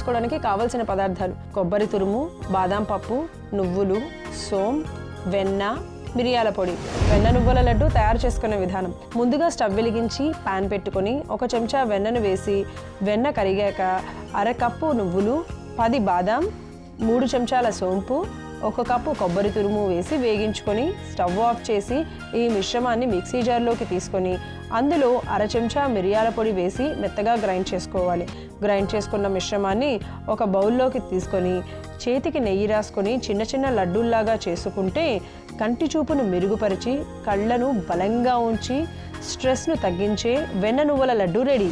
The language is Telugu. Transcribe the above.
చేసుకోవడానికి కావలసిన పదార్థాలు: కొబ్బరి తురుము, బాదాం పప్పు, నువ్వులు, సోమ్, వెన్న, మిరియాల పొడి. వెన్న నువ్వుల లడ్డు తయారు చేసుకునే విధానం: ముందుగా స్టవ్ వెలిగించి పాన్ పెట్టుకొని 1 చెంచా వెన్నను వేసి వెన్న కరిగాక అరకప్పు నువ్వులు, 10 బాదాం, 3 చెంచాల సోంపు, 1 కప్పు కొబ్బరి తురుము వేసి వేగించుకొని స్టవ్ ఆఫ్ చేసి ఈ మిశ్రమాన్ని మిక్సీ జార్లోకి తీసుకొని అందులో 1/2 చెంచా మిరియాల పొడి వేసి మెత్తగా గ్రైండ్ చేసుకోవాలి. గ్రైండ్ చేసుకున్న మిశ్రమాన్ని ఒక బౌల్లోకి తీసుకొని చేతికి నెయ్యి రాసుకొని చిన్న చిన్న లడ్డూల్లాగా చేసుకుంటే కంటి చూపును మెరుగుపరిచి కళ్ళను బలంగా ఉంచి స్ట్రెస్ను తగ్గించే వెన్న నువ్వుల లడ్డు రెడీ.